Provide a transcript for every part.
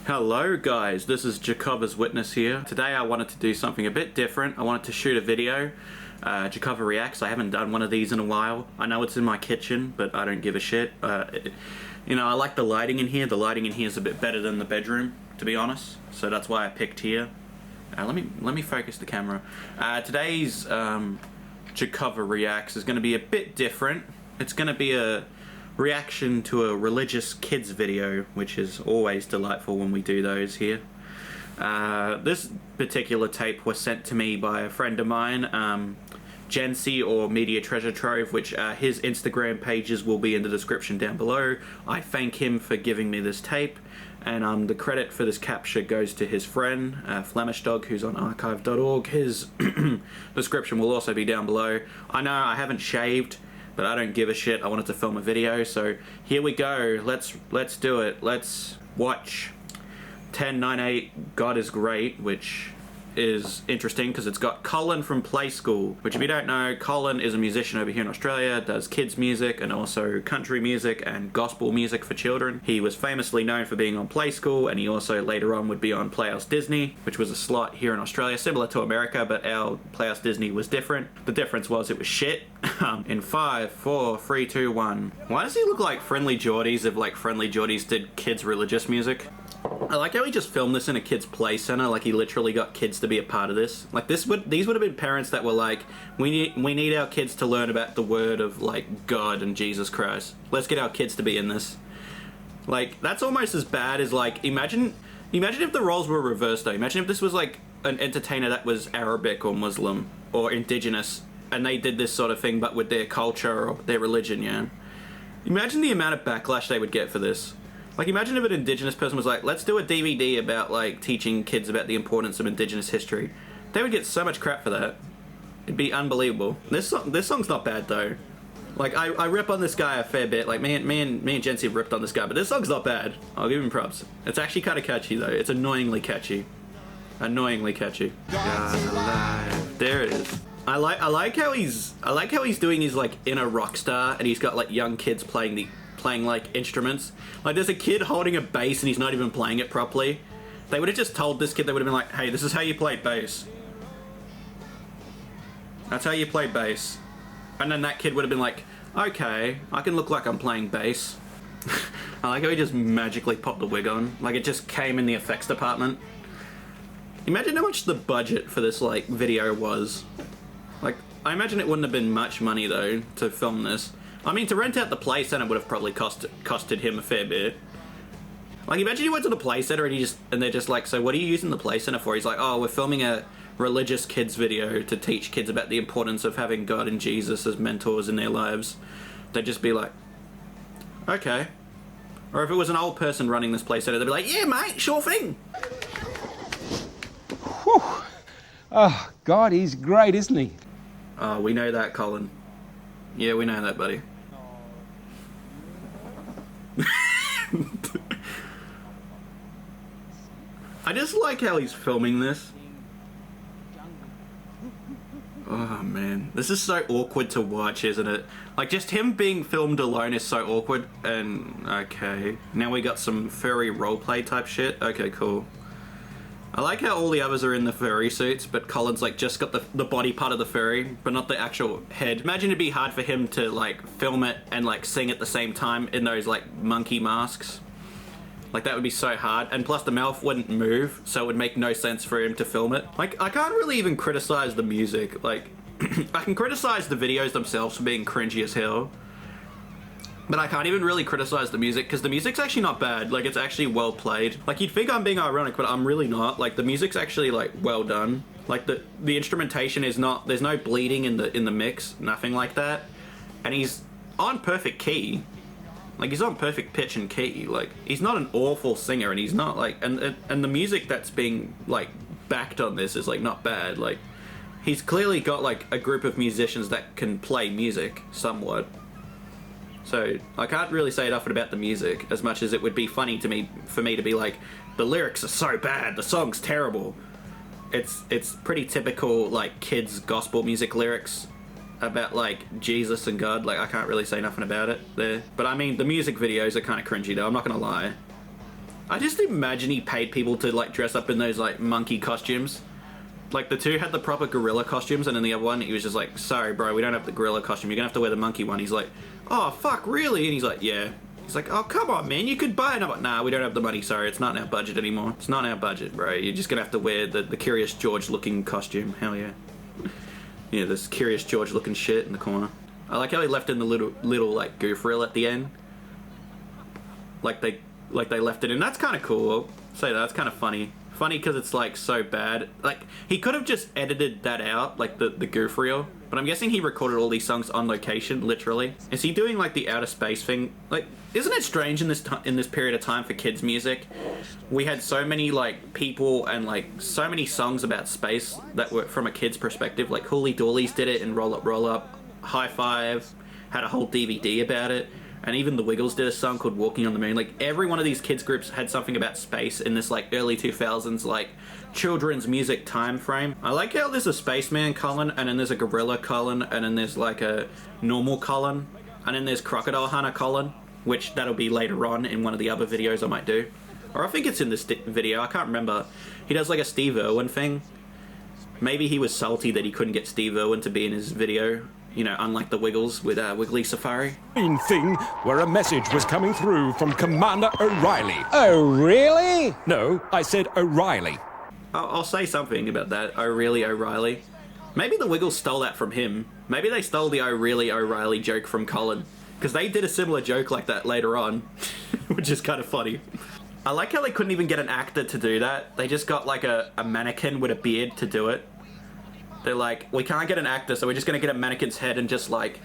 Hello guys, this is Jarkova's Witness here. Today I wanted to do something a bit different. I wanted to shoot a video. Jarkova Reacts. I haven't done one of these in a while. I know it's in my kitchen, but I don't give a shit. You know, I like the lighting in here. The lighting in here is a bit better than the bedroom, to be honest. So that's why I picked here. Let me focus the camera. Today's Jarkova Reacts is going to be a bit different. It's going to be a reaction to a religious kids video, which is always delightful when we do those here. This particular tape was sent to me by a friend of mine, Gency or Media Treasure Trove, which his Instagram pages will be in the description down below. I thank him for giving me this tape, and the credit for this capture goes to his friend, flemishdog, who's on archive.org. His description will also be down below. I know I haven't shaved, but I don't give a shit. I wanted to film a video, so here we go. Let's do it. Let's watch 1098 God is Great, which is interesting because it's got Colin from Play School, which, if you don't know, Colin is a musician over here in Australia, does kids music and also country music and gospel music for children. He was famously known for being on Play School, and he also later on would be on Playhouse Disney, which was a slot here in Australia similar to America, but our Playhouse Disney was different. The difference was it was shit. In 5, 4, 3, 2, 1. Why does he look like Friendly Jordies if like Friendly Jordies did kids religious music? I like how he just filmed this in a kids play center. Like, he literally got kids to be a part of this. Like, these would have been parents that were like, we need our kids to learn about the word of like God and Jesus Christ. Let's get our kids to be in this. Like, that's almost as bad as like, imagine if the roles were reversed though. Imagine if this was like an entertainer that was Arabic or Muslim or indigenous, and they did this sort of thing but with their culture or their religion, yeah. Imagine the amount of backlash they would get for this. Like, imagine if an indigenous person was like, let's do a DVD about, like, teaching kids about the importance of indigenous history. They would get so much crap for that. It'd be unbelievable. This song's not bad, though. Like, I rip on this guy a fair bit. Like, me and Gency have ripped on this guy, but this song's not bad. I'll give him props. It's actually kind of catchy, though. It's annoyingly catchy. Annoyingly catchy. God alive. There it is. I like how he's doing his, like, inner rock star, and he's got, like, young kids playing like instruments. Like, there's a kid holding a bass and he's not even playing it properly. They would have just told this kid, they would have been like, hey, this is how you play bass. That's how you play bass. And then that kid would have been like, okay, I can look like I'm playing bass. I like how he just magically popped the wig on. Like, it just came in the effects department. Imagine how much the budget for this, like, video was. Like, I imagine it wouldn't have been much money, though, to film this. I mean, to rent out the play center would have probably costed him a fair bit. Like, imagine you went to the play center and they're just like, so what are you using the play center for? He's like, oh, we're filming a religious kids video to teach kids about the importance of having God and Jesus as mentors in their lives. They'd just be like, okay. Or if it was an old person running this play center, they'd be like, yeah, mate, sure thing. Whew. Oh, God, he's great, isn't he? Oh, we know that, Colin. Yeah, we know that, buddy. I just like how he's filming this. Oh, man. This is so awkward to watch, isn't it? Like, just him being filmed alone is so awkward. And, okay. Now we got some furry roleplay type shit. Okay, cool. I like how all the others are in the furry suits, but Colin's like just got the body part of the furry, but not the actual head. Imagine it'd be hard for him to like film it and like sing at the same time in those like monkey masks. Like, that would be so hard. And plus the mouth wouldn't move, so it would make no sense for him to film it. Like, I can't really even criticize the music. Like, I can criticize the videos themselves for being cringy as hell. But I can't even really criticize the music, because the music's actually not bad. Like, it's actually well played. Like, you'd think I'm being ironic, but I'm really not. Like, the music's actually, like, well done. Like, the instrumentation is not... There's no bleeding in the mix. Nothing like that. And he's on perfect key. Like, he's on perfect pitch and key. Like, he's not an awful singer, and he's not, like... And the music that's being, like, backed on this is, like, not bad. Like, he's clearly got, like, a group of musicians that can play music somewhat. So, I can't really say nothing about the music, as much as it would be funny to me, for me to be like, the lyrics are so bad, the song's terrible. It's pretty typical, like, kids' gospel music lyrics about, like, Jesus and God. Like, I can't really say nothing about it there. But, I mean, the music videos are kind of cringy, though, I'm not gonna lie. I just imagine he paid people to like dress up in those like monkey costumes. Like the two had the proper gorilla costumes, and then the other one he was just like, sorry bro, we don't have the gorilla costume, you're gonna have to wear the monkey one. He's like, oh fuck, really? And he's like, yeah. He's like, oh come on man, you could buy it. And I'm like, nah, we don't have the money, sorry, it's not in our budget anymore. It's not in our budget, bro. You're just gonna have to wear the Curious George looking costume. Hell yeah. Yeah, this Curious George looking shit in the corner. I like how he left in the little like goof reel at the end. Like they left it in. That's kind of cool. I'll say that's kind of funny. Funny because it's like so bad. Like he could have just edited that out, like the goof reel. But I'm guessing he recorded all these songs on location, literally. Is he doing like the outer space thing? Like, isn't it strange in this period of time for kids music? We had so many like people and like so many songs about space that were from a kid's perspective. Like Hooly Doolies did it, and Roll Up Roll Up, High Five had a whole DVD about it. And even the Wiggles did a song called Walking on the Moon. Like, every one of these kids groups had something about space in this, like, early 2000s, like, children's music time frame. I like how there's a spaceman Colin, and then there's a gorilla Colin, and then there's, like, a normal Colin, and then there's Crocodile Hunter Colin, which that'll be later on in one of the other videos I might do. Or I think it's in this video, I can't remember. He does, like, a Steve Irwin thing. Maybe he was salty that he couldn't get Steve Irwin to be in his video. You know, unlike the Wiggles with Wiggly Safari. Thing where a message was coming through from Commander O'Reilly. Oh, really? No, I said O'Reilly. I'll say something about that. Oh, really, O'Reilly? Maybe the Wiggles stole that from him. Maybe they stole the Oh, really, O'Reilly joke from Colin. Because they did a similar joke like that later on, which is kind of funny. I like how they couldn't even get an actor to do that. They just got like a mannequin with a beard to do it. They're like, we can't get an actor, so we're just gonna get a mannequin's head and just like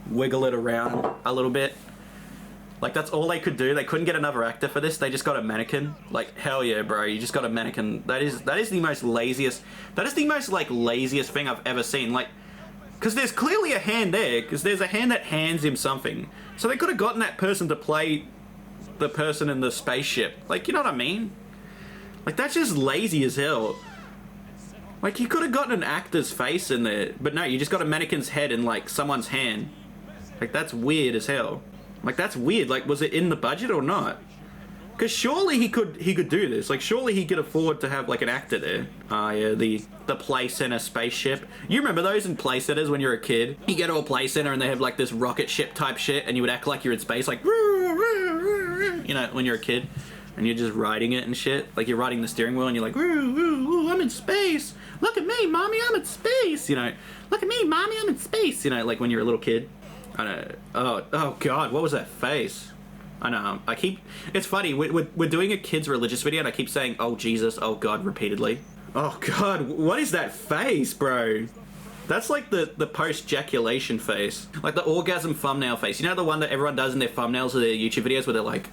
wiggle it around a little bit. Like that's all they could do. They couldn't get another actor for this. They just got a mannequin. Like hell yeah, bro! You just got a mannequin. That is the most laziest. That is the most like laziest thing I've ever seen. Like, because there's clearly a hand there. Because there's a hand that hands him something. So they could have gotten that person to play the person in the spaceship. Like, you know what I mean? Like that's just lazy as hell. Like, you could have gotten an actor's face in there, but no, you just got a mannequin's head in, like, someone's hand. Like, that's weird as hell. Like, that's weird. Like, was it in the budget or not? Because surely he could do this. Like, surely he could afford to have, like, an actor there. Ah, yeah, the Play Center spaceship. You remember those in Play Centers when you were a kid? You get to a Play Center and they have, like, this rocket ship type shit, and you would act like you're in space, like, you know, when you're a kid. And you're just riding it and shit. Like, you're riding the steering wheel and you're like, woo, woo, woo, I'm in space. Look at me, mommy, I'm in space. You know, look at me, mommy, I'm in space. You know, like when you're a little kid. I know. Oh God, what was that face? I know. It's funny. We're doing a kids' religious video and I keep saying, oh Jesus, oh God, repeatedly. Oh God, what is that face, bro? That's like the post-ejaculation face. Like the orgasm thumbnail face. You know the one that everyone does in their thumbnails of their YouTube videos where they're like,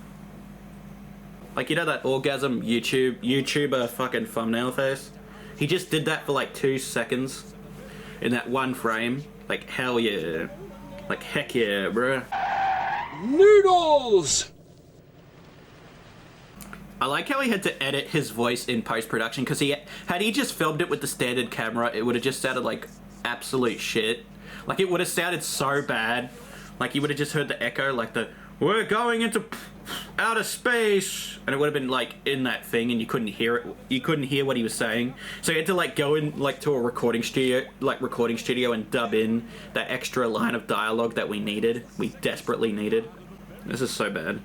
you know that orgasm YouTuber fucking thumbnail face? He just did that for like 2 seconds in that one frame. Like, hell yeah. Like, heck yeah, bruh. Noodles! I like how he had to edit his voice in post-production, because had he just filmed it with the standard camera, it would have just sounded like absolute shit. Like, it would have sounded so bad. Like, you would have just heard the echo, like we're going into outer space, and it would have been like in that thing, and you couldn't hear it. You couldn't hear what he was saying, so you had to like go in like to a recording studio, and dub in that extra line of dialogue that we desperately needed. This is so bad.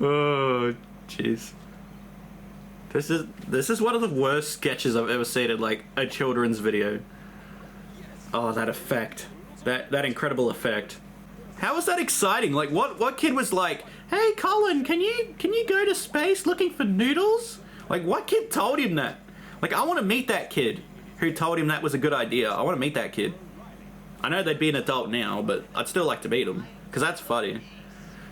Oh jeez. This is one of the worst sketches I've ever seen in like a children's video. Oh, that effect. That incredible effect. How was that exciting? Like, what kid was like, hey, Colin, can you go to space looking for noodles? Like, what kid told him that? Like, I want to meet that kid who told him that was a good idea. I want to meet that kid. I know they'd be an adult now, but I'd still like to meet them. Because that's funny.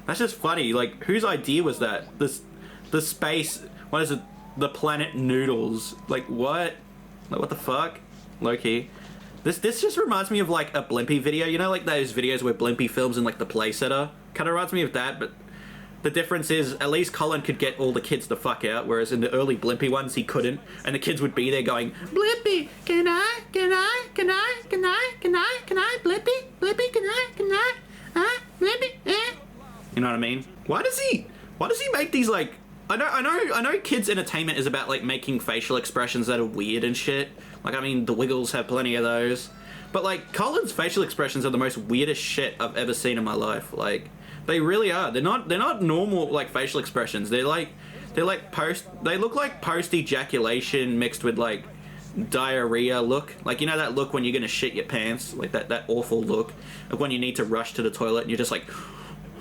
That's just funny. Like, whose idea was that? The space, what is it? The planet noodles. Like, what? Like, what the fuck? Low-key. This just reminds me of like a Blimpie video, you know, like those videos where Blimpie films in like the play center. Kind of reminds me of that, but the difference is at least Colin could get all the kids the fuck out, whereas in the early Blimpie ones he couldn't, and the kids would be there going, Blimpie, can I, Blimpie, Blimpie, can I, You know what I mean? Why does he make these, like, I know kids' entertainment is about, like, making facial expressions that are weird and shit. Like, I mean, the Wiggles have plenty of those. But, like, Colin's facial expressions are the most weirdest shit I've ever seen in my life. Like, they really are. They're not normal, like, facial expressions. They look like post-ejaculation mixed with, like, diarrhea look. Like, you know that look when you're gonna shit your pants? Like, that awful look. Like, when you need to rush to the toilet and you're just like,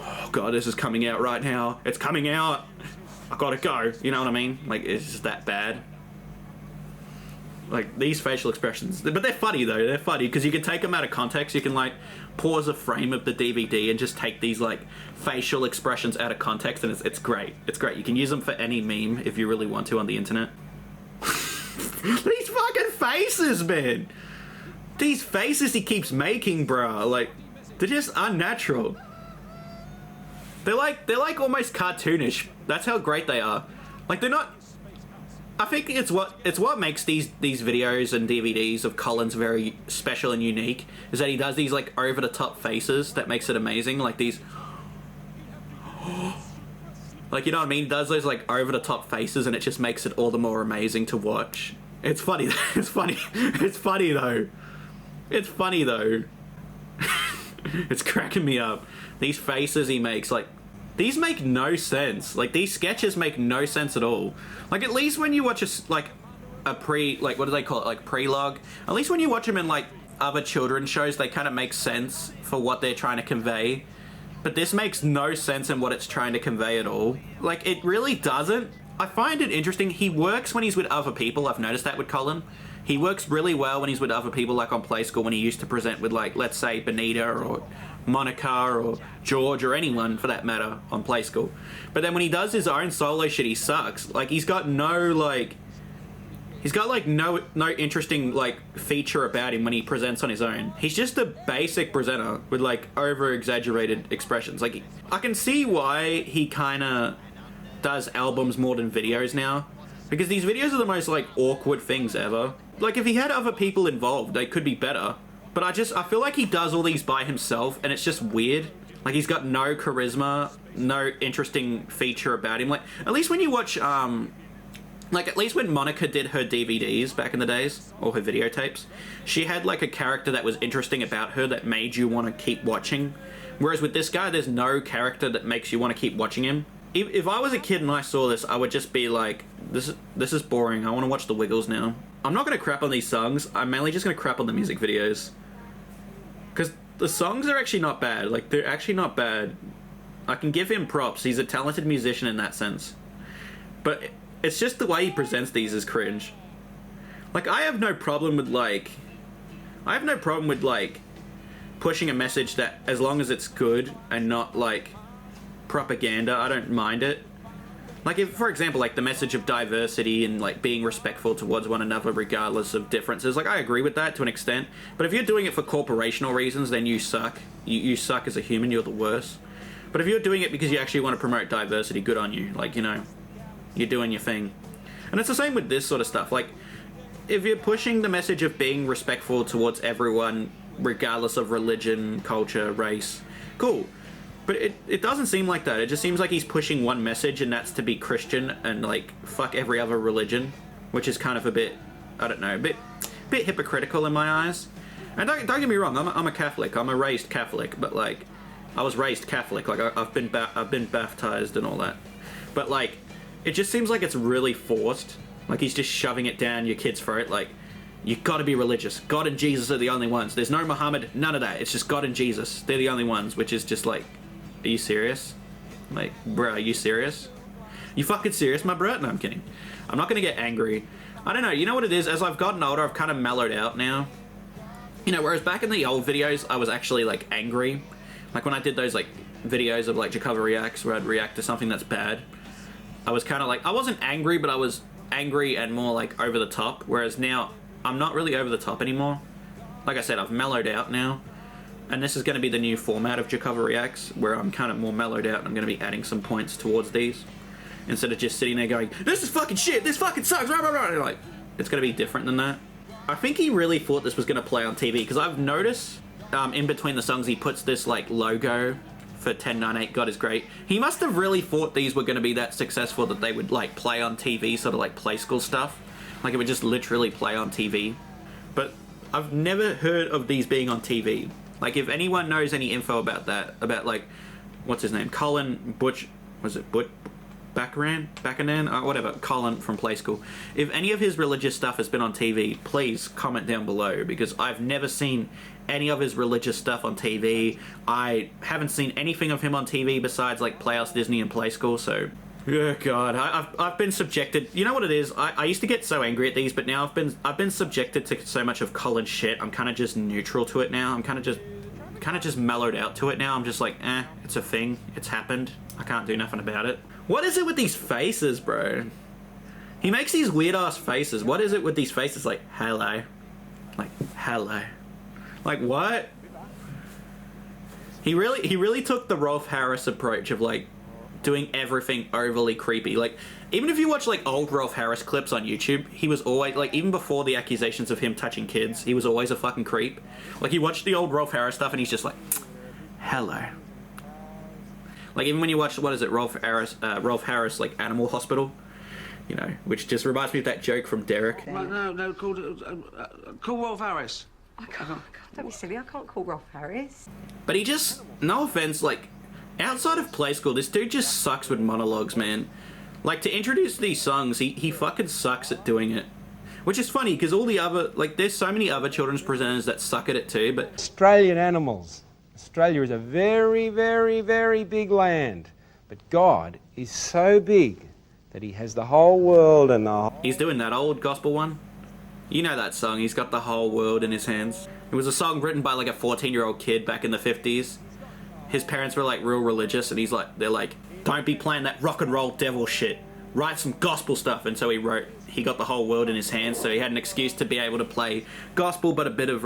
oh, God, this is coming out right now. It's coming out. I gotta go. You know what I mean? Like, it's just that bad. Like, these facial expressions. But they're funny, though. They're funny, because you can take them out of context. You can, like, pause a frame of the DVD and just take these, like, facial expressions out of context, and it's great. It's great. You can use them for any meme if you really want to on the internet. These fucking faces, man! These faces he keeps making, bruh. Like, they're just unnatural. They're like almost cartoonish. That's how great they are. Like, they're not... I think it's what makes these videos and DVDs of Colin's very special and unique, is that he does these, like, over-the-top faces that makes it amazing. Like, these... like, you know what I mean? He does those, like, over-the-top faces, and it just makes it all the more amazing to watch. It's funny. It's funny. It's funny, though. It's funny, though. It's cracking me up. These faces he makes, like... These make no sense. Like, these sketches make no sense at all. Like, at least when you watch what do they call it? Like, prelogue. At least when you watch them in, like, other children's shows, they kind of make sense for what they're trying to convey. But this makes no sense in what it's trying to convey at all. Like, it really doesn't. I find it interesting. He works when he's with other people. I've noticed that with Colin. He works really well when he's with other people, like on Play School, when he used to present with, like, let's say, Benita or Monica or George or anyone, for that matter, on Play School. But then when he does his own solo shit, he sucks. Like, he's got no, like... He's got, like, no interesting, like, feature about him when he presents on his own. He's just a basic presenter with, like, over-exaggerated expressions. Like, I can see why he kind of does albums more than videos now. Because these videos are the most, like, awkward things ever. Like, if he had other people involved, they could be better. But I feel like he does all these by himself, and it's just weird. Like, he's got no charisma, no interesting feature about him. Like, at least when you watch, like, at least when Monica did her DVDs back in the days, or her videotapes, she had, like, a character that was interesting about her that made you want to keep watching. Whereas with this guy, there's no character that makes you want to keep watching him. If I was a kid and I saw this, I would just be like, this is boring. I want to watch the Wiggles now. I'm not going to crap on these songs. I'm mainly just going to crap on the music videos. Because the songs are actually not bad. Like, they're actually not bad. I can give him props. He's a talented musician in that sense. But it's just the way he presents these is cringe. Like, I have no problem with, like... pushing a message that, as long as it's good and not, like, propaganda, I don't mind it. Like, if, for example, like, the message of diversity and, like, being respectful towards one another regardless of differences, like, I agree with that to an extent. But if you're doing it for corporational reasons, then you suck. You suck as a human, you're the worst. But if you're doing it because you actually want to promote diversity, good on you. Like, you know, you're doing your thing. And it's the same with this sort of stuff. Like, if you're pushing the message of being respectful towards everyone, regardless of religion, culture, race, cool. But it doesn't seem like that. It just seems like he's pushing one message, and that's to be Christian and, like, fuck every other religion, which is kind of a bit, I don't know, a bit hypocritical in my eyes. And don't get me wrong, I'm a Catholic. I'm a raised Catholic, but, like, I was raised Catholic. Like, I've been baptized and all that. But, like, it just seems like it's really forced. Like, he's just shoving it down your kid's throat. Like, you gotta be religious. God and Jesus are the only ones. There's no Muhammad, none of that. It's just God and Jesus. They're the only ones, which is just like, are you serious? Like, bro, are you serious? You fucking serious, my bro? No, I'm kidding. I'm not gonna get angry. I don't know, you know what it is? As I've gotten older, I've kind of mellowed out now. You know, whereas back in the old videos, I was actually, like, angry. Like, when I did those, like, videos of, like, Jarkova reacts, where I'd react to something that's bad, I was kind of like, I wasn't angry, but I was angry and more, like, over the top. Whereas now, I'm not really over the top anymore. Like I said, I've mellowed out now. And this is going to be the new format of Jarkova reacts, where I'm kind of more mellowed out and I'm going to be adding some points towards these. Instead of just sitting there going, this is fucking shit, this fucking sucks, rah, rah, rah. Like, it's going to be different than that. I think he really thought this was going to play on TV, because I've noticed in between the songs he puts this, like, logo for 1098 God is great. He must have really thought these were going to be that successful that they would like play on TV, sort of like Play School stuff. Like it would just literally play on TV. But I've never heard of these being on TV. Like if anyone knows any info about that, about like, what's his name? Colin Butch, was it Butch? Backanan, whatever, Colin from Play School. If any of his religious stuff has been on TV, please comment down below, because I've never seen any of his religious stuff on TV. I haven't seen anything of him on TV besides like Playhouse Disney and Play School, so... Oh god, I've been subjected... You know what it is? I used to get so angry at these, but now I've been subjected to so much of Colin's shit, I'm kind of just neutral to it now. I'm kind of just mellowed out to it now. I'm just like, it's a thing. It's happened. I can't do nothing about it. What is it with these faces, bro? He makes these weird-ass faces. What is it with these faces? Like, hello. Like, hello. Like, what? He really took the Rolf Harris approach of, like, doing everything overly creepy. Like, even if you watch, like, old Rolf Harris clips on YouTube, he was always, like, even before the accusations of him touching kids, he was always a fucking creep. Like, you watch the old Rolf Harris stuff and he's just like, hello. Like, even when you watch, what is it, Rolf Harris, like, Animal Hospital, you know, which just reminds me of that joke from Derek. No, call Rolf Harris. I can't, God, don't be silly, I can't call Rolf Harris. But he just, no offense, like, outside of Play School, this dude just sucks with monologues, man. Like, to introduce these songs, he fucking sucks at doing it. Which is funny, because all the other, like, there's so many other children's presenters that suck at it too, but... Australian animals. Australia is a very, very, very big land. But God is so big that he has the whole world and the whole... He's doing that old gospel one. You know that song, he's got the whole world in his hands. It was a song written by like a 14-year-old kid back in the 50s. His parents were like real religious and they're like, don't be playing that rock and roll devil shit. Write some gospel stuff. And so he got the whole world in his hands, so he had an excuse to be able to play gospel but a bit of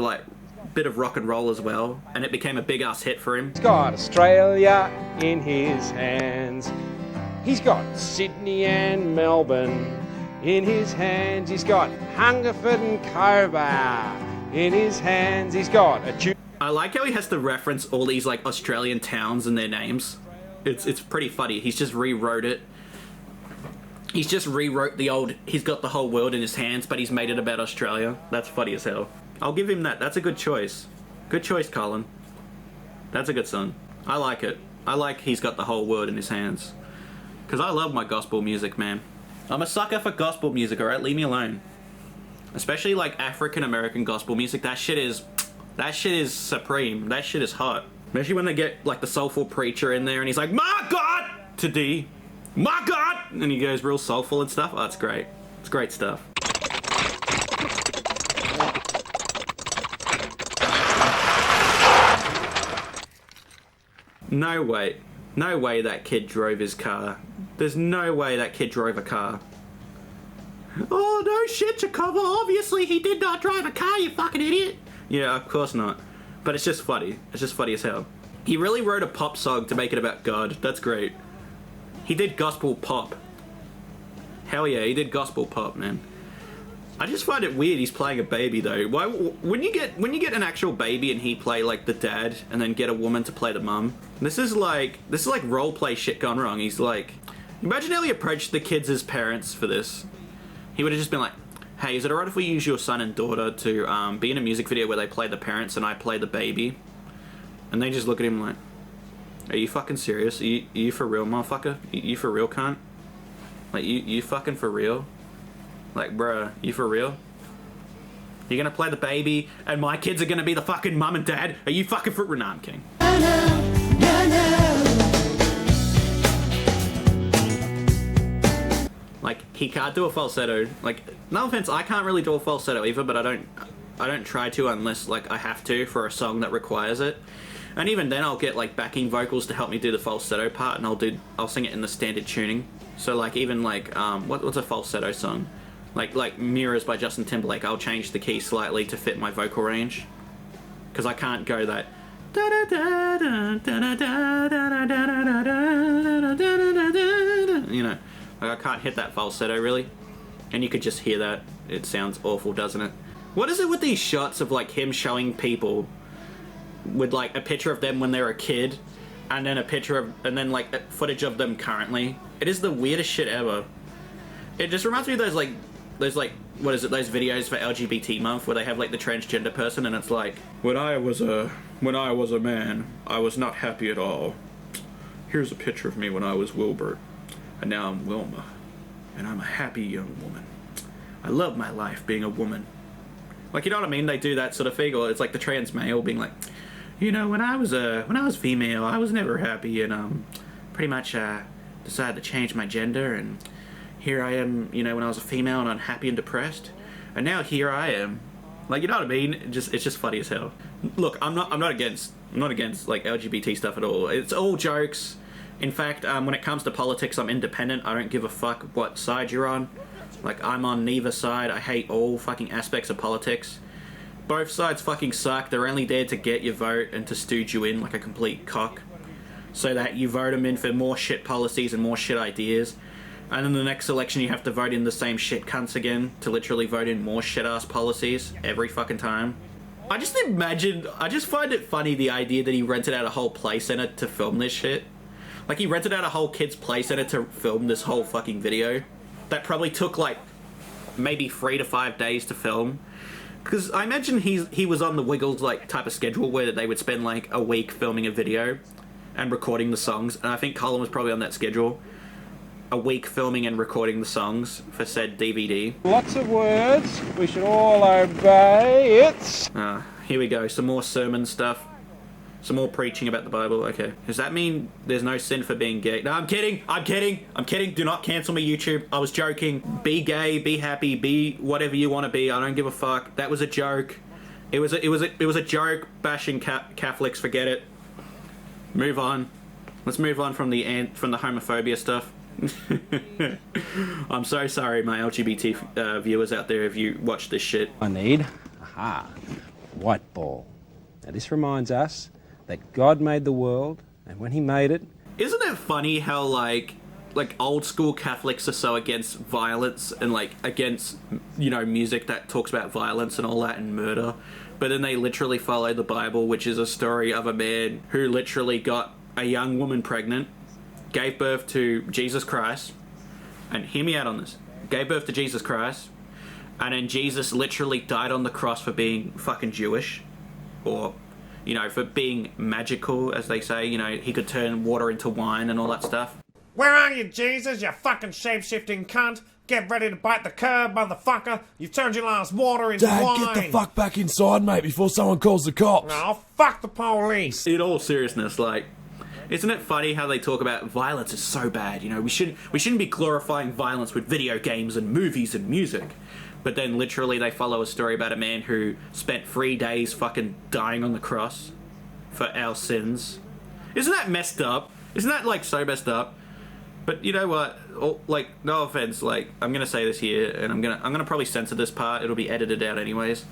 rock and roll as well, and it became a big ass hit for him. He's got Australia in his hands. He's got Sydney and Melbourne in his hands. He's got Hungerford and Cobar in his hands. He's got a... I like how he has to reference all these like Australian towns and their names. It's pretty funny. He's just rewrote it. He's just rewrote the old, he's got the whole world in his hands, but he's made it about Australia. That's funny as hell. I'll give him that. That's a good choice. Good choice, Colin. That's a good song. I like it. I like he's got the whole world in his hands. Because I love my gospel music, man. I'm a sucker for gospel music, alright? Leave me alone. Especially like African-American gospel music. That shit is supreme. That shit is hot. Especially when they get like the soulful preacher in there and he's like, my God! To D. My God! And he goes real soulful and stuff. Oh, it's great. It's great stuff. No way. No way that kid drove his car. There's no way that kid drove a car. Oh, no shit, Jarkova. Obviously he did not drive a car, you fucking idiot. Yeah, of course not. But it's just funny. It's just funny as hell. He really wrote a pop song to make it about God. That's great. He did gospel pop. Hell yeah, he did gospel pop, man. I just find it weird he's playing a baby though. Why when you get an actual baby and he play like the dad and then get a woman to play the mum? This is like role play shit gone wrong. He's like, imagine how he approached the kids as parents for this. He would have just been like, hey, is it alright if we use your son and daughter to be in a music video where they play the parents and I play the baby? And they just look at him like, are you fucking serious? Are you for real, motherfucker? You for real, cunt? Like, you fucking for real? Like, bruh, you for real? You're gonna play the baby and my kids are gonna be the fucking mum and dad? Are you fucking for... Nah, I'm kidding. Like, he can't do a falsetto. Like, no offense, I can't really do a falsetto either, but I don't try to unless, like, I have to for a song that requires it. And even then I'll get, like, backing vocals to help me do the falsetto part, and I'll sing it in the standard tuning. So, like, even, like, what's a falsetto song? Like Mirrors by Justin Timberlake, I'll change the key slightly to fit my vocal range. Because I can't go that... You know, like I can't hit that falsetto, really. And you could just hear that. It sounds awful, doesn't it? What is it with these shots of, like, him showing people with, like, a picture of them when they're a kid, and then a picture of, and then like footage of them currently. It is the weirdest shit ever. It just reminds me of those what is it, those videos for LGBT month where they have like the transgender person and it's like, when I was a man, I was not happy at all. Here's a picture of me when I was Wilbert, and now I'm Wilma, and I'm a happy young woman. I love my life being a woman. Like, you know what I mean? They do that sort of thing, or it's like the trans male being like, you know, when I was female, I was never happy, and pretty much decided to change my gender, and here I am, you know, when I was a female and unhappy and depressed, and now here I am. Like, you know what I mean? It's just funny as hell. Look, I'm not against like LGBT stuff at all. It's all jokes. In fact, when it comes to politics, I'm independent. I don't give a fuck what side you're on. Like, I'm on neither side. I hate all fucking aspects of politics. Both sides fucking suck. They're only there to get your vote and to stooge you in like a complete cock, so that you vote them in for more shit policies and more shit ideas. And in the next election, you have to vote in the same shit cunts again to literally vote in more shit-ass policies every fucking time. I just find it funny, the idea that he rented out a whole play center to film this shit. Like, he rented out a whole kid's play center to film this whole fucking video. That probably took, like, maybe 3 to 5 days to film. Because I imagine he was on the Wiggles, like, type of schedule where they would spend, like, a week filming a video and recording the songs. And I think Colin was probably on that schedule. A week filming and recording the songs for said DVD. Lots of words. We should all obey it. Here we go. Some more sermon stuff. Some more preaching about the Bible. Okay. Does that mean there's no sin for being gay? No, I'm kidding. I'm kidding. I'm kidding. Do not cancel me, YouTube. I was joking. Be gay. Be happy. Be whatever you want to be. I don't give a fuck. That was a joke. It was a joke. Bashing Catholics. Forget it. Move on. Let's move on from the homophobia stuff. I'm so sorry, my LGBT viewers out there, if you watch this shit. I need, white ball. Now this reminds us that God made the world, and when he made it... Isn't it funny how, like old school Catholics are so against violence and, like, against, you know, music that talks about violence and all that and murder, but then they literally follow the Bible, which is a story of a man who literally got a young woman pregnant, gave birth to Jesus Christ, and hear me out on this, gave birth to Jesus Christ, and then Jesus literally died on the cross for being fucking Jewish, or, you know, for being magical, as they say. You know, he could turn water into wine and all that stuff. Where are you, Jesus, you fucking shape-shifting cunt? Get ready to bite the curb, motherfucker. You've turned your last water into Dad, wine. get the fuck back inside, mate, before someone calls the cops. Oh, fuck the police. In all seriousness, like, isn't it funny how they talk about violence is so bad? You know, we shouldn't be glorifying violence with video games and movies and music. But then literally they follow a story about a man who spent 3 days fucking dying on the cross for our sins. Isn't that messed up? Isn't that, like, so messed up? But you know what? Like, no offense, like, I'm gonna say this here, and I'm gonna probably censor this part. It'll be edited out anyways.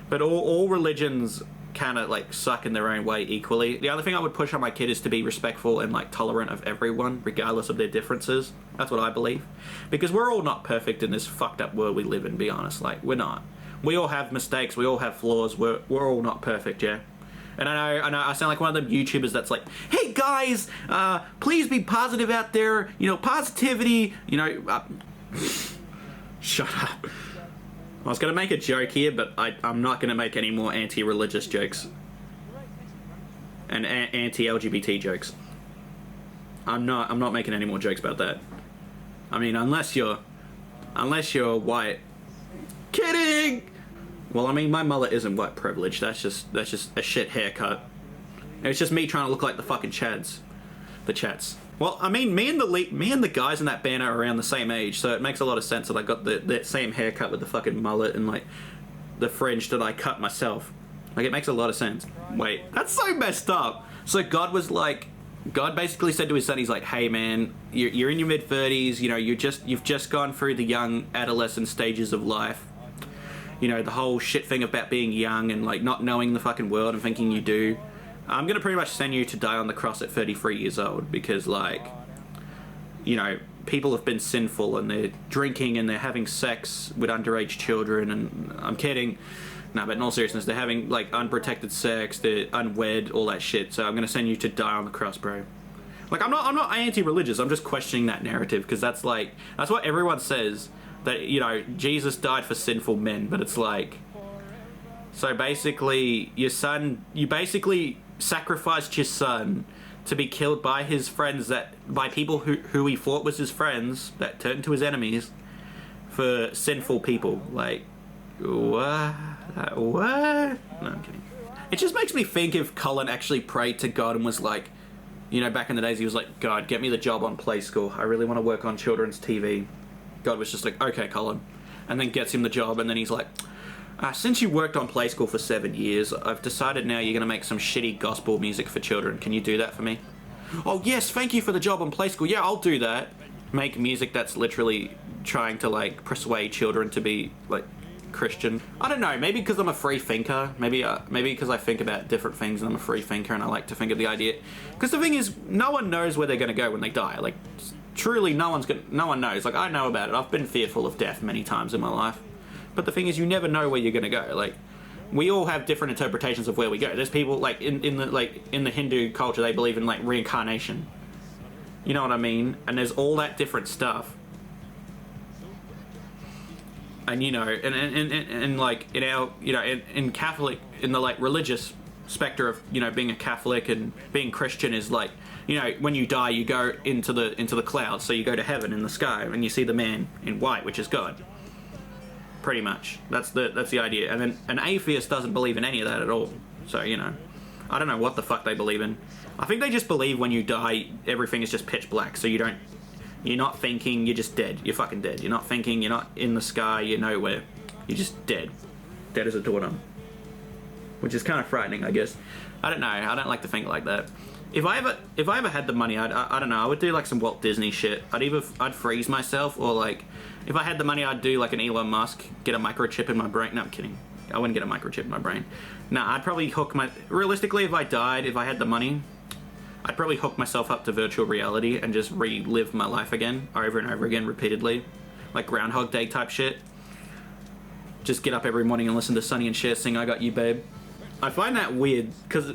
But all religions kind of, like, suck in their own way equally. The only thing I would push on my kid is to be respectful and, like, tolerant of everyone, regardless of their differences. That's what I believe. Because we're all not perfect in this fucked up world we live in, be honest. Like, we're not. We all have mistakes. We all have flaws. We're all not perfect, yeah? And I know, I sound like one of them YouTubers that's like, hey guys, please be positive out there. You know, positivity, you know, shut up. I was going to make a joke here, but I'm not going to make any more anti-religious jokes. And anti-LGBT jokes. I'm not making any more jokes about that. I mean, unless you're white. Kidding! Well, I mean, my mullet isn't white privilege. That's just a shit haircut. It's just me trying to look like the fucking Chads. The Chats. Well, I mean, me and the guys in that band are around the same age, so it makes a lot of sense that I got the same haircut with the fucking mullet and, like, the fringe that I cut myself. Like, it makes a lot of sense. Wait, that's so messed up. So God basically said to his son, he's like, hey man, you're in your mid-30s, you know, you've just gone through the young adolescent stages of life. You know, the whole shit thing about being young and, like, not knowing the fucking world and thinking you do. I'm gonna pretty much send you to die on the cross at 33 years old because, like, you know, people have been sinful and they're drinking and they're having sex with underage children, and I'm kidding. No, but in all seriousness, they're having, like, unprotected sex, they're unwed, all that shit. So I'm gonna send you to die on the cross, bro. Like, I'm not anti-religious. I'm just questioning that narrative because that's what everyone says, that, you know, Jesus died for sinful men, but it's like, so basically you basically sacrificed your son to be killed by his friends, by people who he thought was his friends that turned to his enemies for sinful people. Like, what? What? No, I'm kidding. It just makes me think if Cullen actually prayed to God and was like, you know, back in the days he was like, God, get me the job on Play School. I really want to work on children's TV. God was just like, okay, Cullen. And then gets him the job, and then he's like, since you worked on Play School for 7 years, I've decided now you're going to make some shitty gospel music for children. Can you do that for me? Oh, yes, thank you for the job on Play School. Yeah, I'll do that. Make music that's literally trying to, like, persuade children to be, like, Christian. I don't know, maybe because I'm a free thinker. Maybe because I think about different things and I'm a free thinker and I like to think of the idea. Because the thing is, no one knows where they're going to go when they die. Like, truly, no one knows. Like, I know about it. I've been fearful of death many times in my life. But the thing is, you never know where you're going to go. Like, we all have different interpretations of where we go. There's people, like, in the Hindu culture, they believe in, like, reincarnation. You know what I mean? And there's all that different stuff. And, you know, and like, in our, you know, in Catholic, in the, like, religious spectre of, you know, being a Catholic and being Christian is, like, you know, when you die, you go into the clouds. So you go to heaven in the sky and you see the man in white, which is God. Pretty much. That's the idea. And then an atheist doesn't believe in any of that at all. So, you know, I don't know what the fuck they believe in. I think they just believe when you die, everything is just pitch black. So you're not thinking, you're just dead. You're fucking dead. You're not thinking, you're not in the sky, you're nowhere. You're just dead. Dead as a doornail. Which is kind of frightening, I guess. I don't know. I don't like to think like that. If I ever had the money, I don't know, I would do like some Walt Disney shit. I'd freeze myself, or like, if I had the money, I'd do like an Elon Musk, get a microchip in my brain. No, I'm kidding. I wouldn't get a microchip in my brain. Nah, I'd probably realistically, if I died, if I had the money, I'd probably hook myself up to virtual reality and just relive my life again, over and over again, repeatedly. Like Groundhog Day type shit. Just get up every morning and listen to Sonny and Cher sing I Got You, Babe. I find that weird, because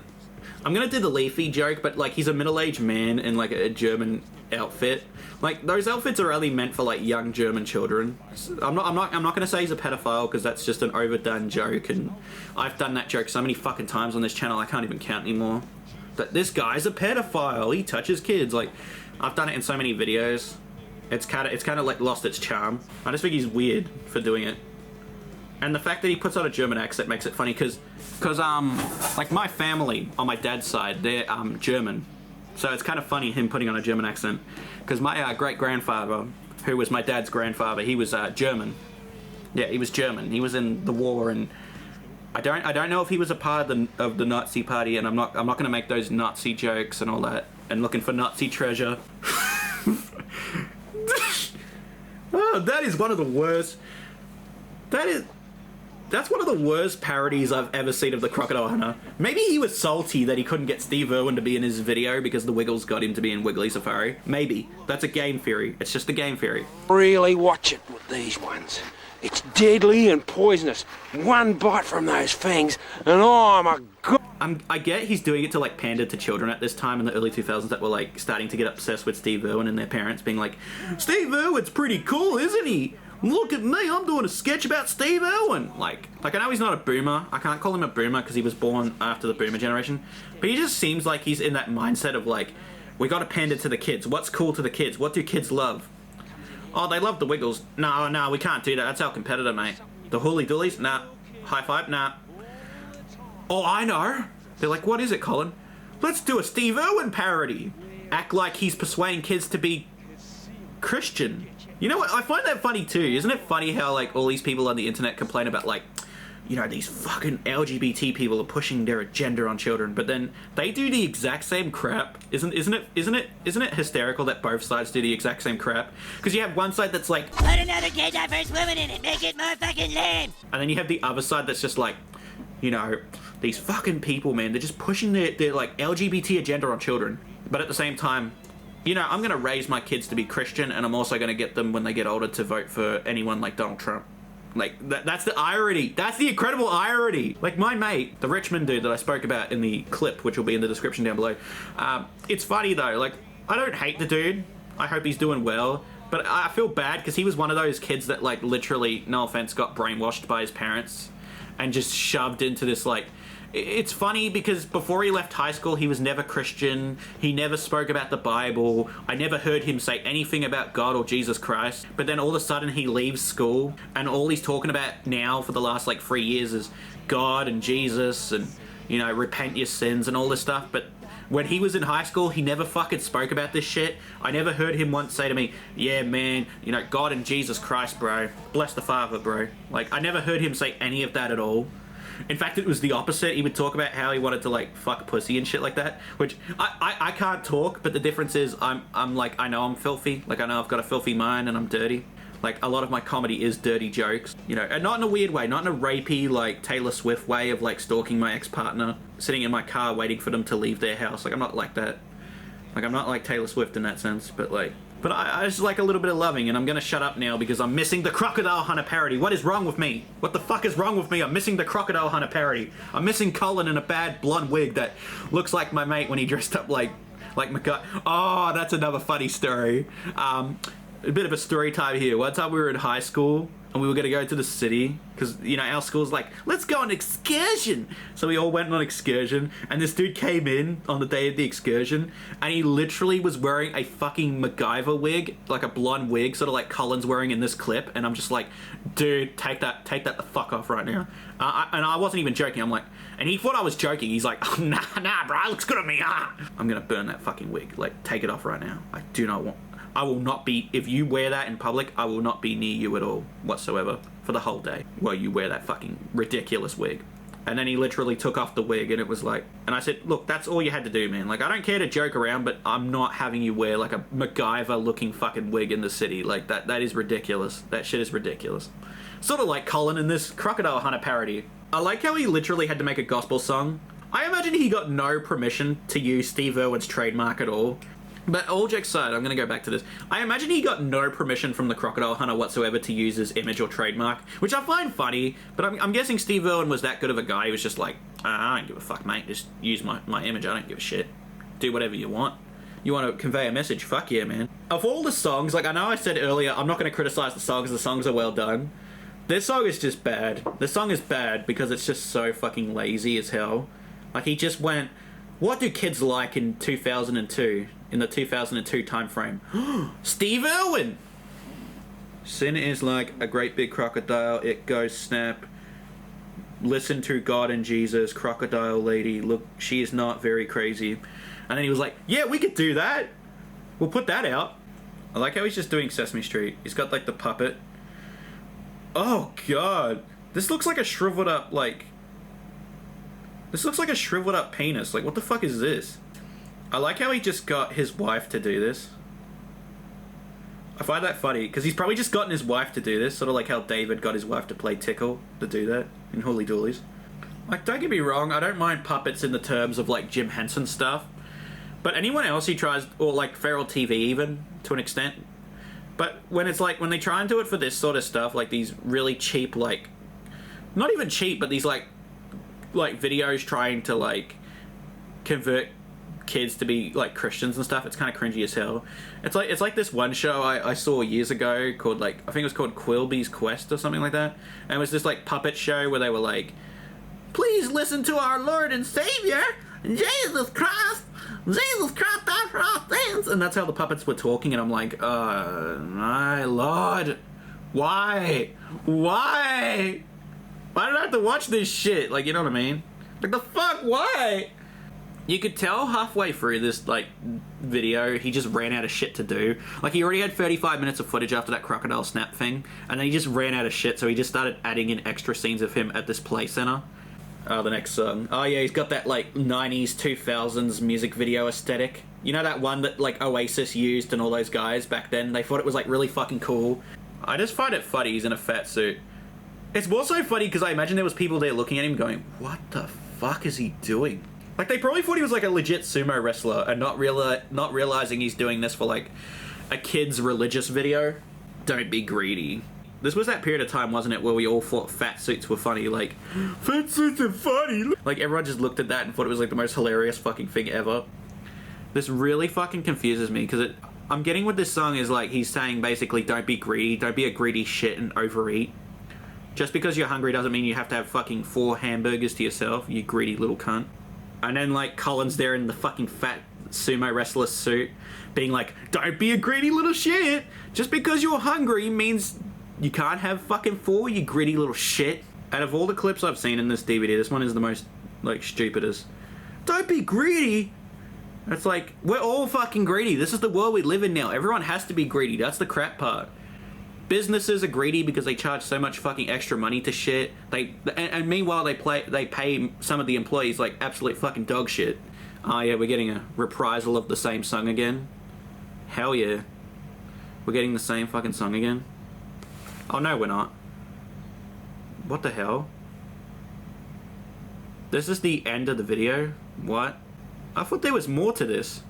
I'm gonna do the Leafy joke, but like, he's a middle-aged man in like a German outfit. Like, those outfits are only meant for like young German children. I'm not gonna say he's a pedophile, because that's just an overdone joke, and I've done that joke so many fucking times on this channel I can't even count anymore. That this guy's a pedophile, he touches kids. Like, I've done it in so many videos. It's kind of like lost its charm. I just think he's weird for doing it. And the fact that he puts on a German accent makes it funny, because like, my family on my dad's side, they're German. So it's kind of funny him putting on a German accent, because my great-grandfather, who was my dad's grandfather, he was German. Yeah, he was German. He was in the war, and I don't know if he was a part of the Nazi party, and I'm not going to make those Nazi jokes and all that, and looking for Nazi treasure. Oh, that is one of the worst. That's one of the worst parodies I've ever seen of the Crocodile Hunter. Maybe he was salty that he couldn't get Steve Irwin to be in his video because the Wiggles got him to be in Wiggly Safari. Maybe. That's a game theory. It's just a game theory. Really watch it with these ones. It's deadly and poisonous. One bite from those fangs, and I'm a god. I get he's doing it to, like, pander to children at this time in the early 2000s that were, like, starting to get obsessed with Steve Irwin, and their parents being like, Steve Irwin's pretty cool, isn't he? Look at me, I'm doing a sketch about Steve Irwin. Like, I know he's not a boomer. I can't call him a boomer because he was born after the boomer generation. But he just seems like he's in that mindset of, like, we gotta pander to the kids. What's cool to the kids? What do kids love? Oh, they love the Wiggles. No, we can't do that. That's our competitor, mate. The Hooly Doolies? Nah. High Five? Nah. Oh, I know. They're like, what is it, Colin? Let's do a Steve Irwin parody. Act like he's persuading kids to be Christian. You know what? I find that funny too. Isn't it funny how, like, all these people on the internet complain about, like, you know, these fucking LGBT people are pushing their agenda on children, but then they do the exact same crap. Isn't it hysterical that both sides do the exact same crap? Because you have one side that's like, put another gay diverse woman in it, make it more fucking lame. And then you have the other side that's just like, you know, these fucking people, man, they're just pushing their like LGBT agenda on children. But at the same time, you know, I'm going to raise my kids to be Christian, and I'm also going to get them, when they get older, to vote for anyone like Donald Trump. Like, that's the irony. That's the incredible irony. Like, my mate, the Richmond dude that I spoke about in the clip, which will be in the description down below, it's funny, though. Like, I don't hate the dude. I hope he's doing well. But I feel bad because he was one of those kids that, like, literally, no offense, got brainwashed by his parents and just shoved into this, like... It's funny because before he left high school, he was never Christian. He never spoke about the Bible. I never heard him say anything about God or Jesus Christ. But then all of a sudden he leaves school and all he's talking about now for the last, like, 3 years is God and Jesus and, you know, repent your sins and all this stuff. But when he was in high school, he never fucking spoke about this shit. I never heard him once say to me, yeah, man, you know, God and Jesus Christ, bro. Bless the Father, bro. Like, I never heard him say any of that at all. In fact, it was the opposite. He would talk about how he wanted to, like, fuck pussy and shit like that, which I can't talk, but the difference is I'm like, I know I'm filthy. Like, I know I've got a filthy mind and I'm dirty. Like, a lot of my comedy is dirty jokes, you know, and not in a weird way, not in a rapey, like, Taylor Swift way of, like, stalking my ex-partner, sitting in my car waiting for them to leave their house. Like, I'm not like that. Like, I'm not like Taylor Swift in that sense, but, like... But I just like a little bit of loving, and I'm gonna shut up now because I'm missing the Crocodile Hunter parody. What is wrong with me? What the fuck is wrong with me? I'm missing the Crocodile Hunter parody. I'm missing Colin in a bad blonde wig that looks like my mate when he dressed up like McGuire. Oh, that's another funny story. A bit of a story time here. One time we were in high school and we were gonna go to the city because, you know, our school's like, let's go on an excursion. So we all went on an excursion and this dude came in on the day of the excursion and he literally was wearing a fucking MacGyver wig, like a blonde wig, sort of like Colin's wearing in this clip. And I'm just like, dude, take that the fuck off right now. And I wasn't even joking. I'm like, and he thought I was joking. He's like, oh, nah, bro, it looks good on me. I'm gonna burn that fucking wig. Like, take it off right now. I do not want... I will not be, if you wear that in public, I will not be near you at all whatsoever for the whole day while you wear that fucking ridiculous wig. And then he literally took off the wig and it was like, and I said, look, that's all you had to do, man. Like, I don't care to joke around, but I'm not having you wear like a MacGyver looking fucking wig in the city. Like, that is ridiculous. That shit is ridiculous. Sort of like Colin in this Crocodile Hunter parody. I like how he literally had to make a gospel song. I imagine he got no permission to use Steve Irwin's trademark at all. But all jokes aside, I'm going to go back to this. I imagine he got no permission from the Crocodile Hunter whatsoever to use his image or trademark, which I find funny, but I'm guessing Steve Irwin was that good of a guy. He was just like, I don't give a fuck, mate. Just use my image. I don't give a shit. Do whatever you want. You want to convey a message? Fuck yeah, man. Of all the songs, like I know I said earlier, I'm not going to criticize the songs. The songs are well done. This song is just bad. This song is bad because it's just so fucking lazy as hell. Like, he just went, what do kids like in 2002? In the 2002 time frame. Steve Irwin! Sin is like a great big crocodile. It goes snap. Listen to God and Jesus. Crocodile lady. Look, she is not very crazy. And then he was like, yeah, we could do that. We'll put that out. I like how he's just doing Sesame Street. He's got like the puppet. Oh god. This looks like a shriveled up, like... This looks like a shriveled up penis. Like, what the fuck is this? I like how he just got his wife to do this. I find that funny, because he's probably just gotten his wife to do this, sort of like how David got his wife to play Tickle to do that in Holy Doolies. Like, don't get me wrong, I don't mind puppets in the terms of, like, Jim Henson stuff, but anyone else he tries, or, like, Feral TV even, to an extent, but when it's, like, when they try and do it for this sort of stuff, like, these really cheap, like, not even cheap, but these, like videos trying to, like, convert kids to be like Christians and stuff, it's kind of cringy as hell. It's like this one show I saw years ago called, like, I think it was called Quilby's Quest or something like that, and it was this like puppet show where they were like, please listen to our Lord and Savior Jesus Christ died for our sins, and that's how the puppets were talking, and I'm like, my Lord, why did I have to watch this shit? Like, you know what I mean? Like, the fuck, why? You could tell halfway through this, like, video, he just ran out of shit to do. Like, he already had 35 minutes of footage after that crocodile snap thing, and then he just ran out of shit, so he just started adding in extra scenes of him at this play center. The next song. Oh, yeah, he's got that, like, 90s, 2000s music video aesthetic. You know that one that, like, Oasis used and all those guys back then? They thought it was, like, really fucking cool. I just find it funny he's in a fat suit. It's more so funny because I imagine there was people there looking at him going, what the fuck is he doing? Like, they probably thought he was like a legit sumo wrestler and not realizing he's doing this for like a kid's religious video. Don't be greedy. This was that period of time, wasn't it, where we all thought fat suits were funny. Like, fat suits are funny. Like, everyone just looked at that and thought it was like the most hilarious fucking thing ever. This really fucking confuses me because I'm getting what this song is like. He's saying basically, don't be greedy, don't be a greedy shit and overeat. Just because you're hungry doesn't mean you have to have fucking 4 hamburgers to yourself, you greedy little cunt. And then like Colin's there in the fucking fat sumo wrestler suit being like, don't be a greedy little shit. Just because you're hungry means you can't have fucking 4, you greedy little shit. Out of all the clips I've seen in this DVD, this one is the most like stupidest. Don't be greedy. It's like, we're all fucking greedy. This is the world we live in now. Everyone has to be greedy. That's the crap part. Businesses are greedy because they charge so much fucking extra money to shit. And meanwhile they pay some of the employees like absolute fucking dog shit. Oh yeah, we're getting a reprisal of the same song again. Hell yeah. We're getting the same fucking song again. Oh no, we're not. What the hell? This is the end of the video? What? I thought there was more to this.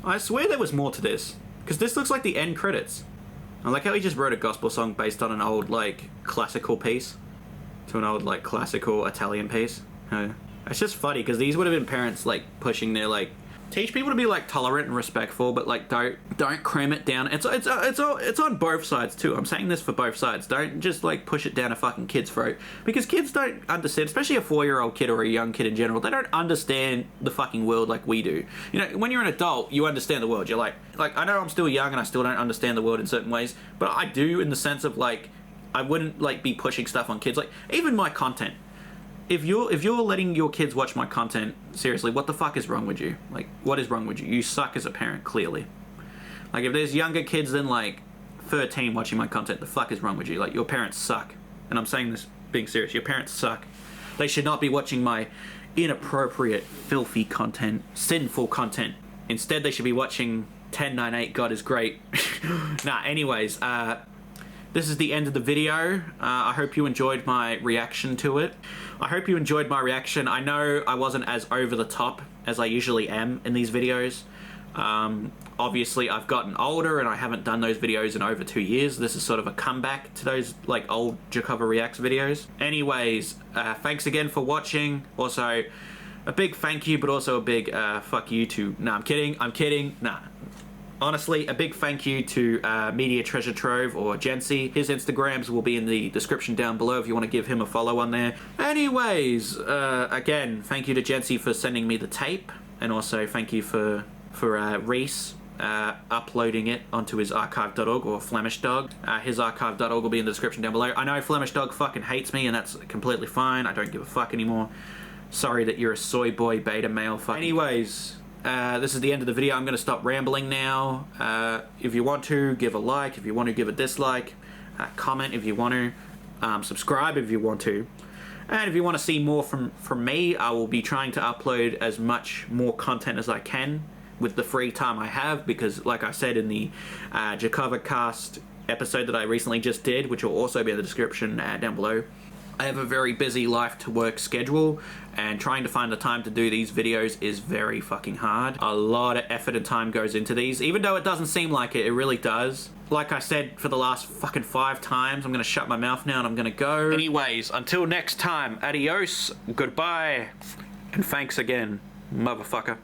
I swear there was more to this. Because this looks like the end credits. I like how he just wrote a gospel song based on an old, like, classical piece. To an old, like, classical Italian piece. It's just funny, because these would have been parents, like, pushing their, like... Teach people to be, like, tolerant and respectful, but, like, don't cram it down. It's on both sides, too. I'm saying this for both sides. Don't just, like, push it down a fucking kid's throat. Because kids don't understand, especially a 4-year-old kid or a young kid in general, they don't understand the fucking world like we do. You know, when you're an adult, you understand the world. You're like, I know I'm still young and I still don't understand the world in certain ways, but I do in the sense of, like, I wouldn't, like, be pushing stuff on kids. Like, even my content. If you're letting your kids watch my content, seriously, what the fuck is wrong with you? Like, what is wrong with you? You suck as a parent, clearly. Like, if there's younger kids than, like, 13 watching my content, the fuck is wrong with you? Like, your parents suck. And I'm saying this being serious. Your parents suck. They should not be watching my inappropriate, filthy content, sinful content. Instead, they should be watching 1098 God is Great. Anyways, this is the end of the video. I hope you enjoyed my reaction to it. I hope you enjoyed my reaction. I know I wasn't as over the top as I usually am in these videos. Obviously, I've gotten older and I haven't done those videos in over 2 years. This is sort of a comeback to those like old Jarkova Reacts videos. Anyways, thanks again for watching. Also, a big thank you, but also a big fuck you to... Nah, I'm kidding. Nah. Honestly, a big thank you to Media Treasure Trove or Gency. His Instagrams will be in the description down below if you want to give him a follow on there. Anyways, again, thank you to Gency for sending me the tape, and also thank you for Reese uploading it onto his archive.org or flemishdog. His archive.org will be in the description down below. I know flemishdog fucking hates me, and that's completely fine. I don't give a fuck anymore. Sorry that you're a soy boy beta male fuck. Anyways... this is the end of the video. I'm going to stop rambling now. If you want to, give a like. If you want to, give a dislike. Comment if you want to. Subscribe if you want to. And if you want to see more from me, I will be trying to upload as much more content as I can with the free time I have, because like I said in the Jarkova cast episode that I recently just did, which will also be in the description down below, I have a very busy life to work schedule, and trying to find the time to do these videos is very fucking hard. A lot of effort and time goes into these, even though it doesn't seem like it, it really does. Like I said for the last fucking 5 times, I'm gonna shut my mouth now and I'm gonna go. Anyways, until next time, adios, goodbye, and thanks again, motherfucker.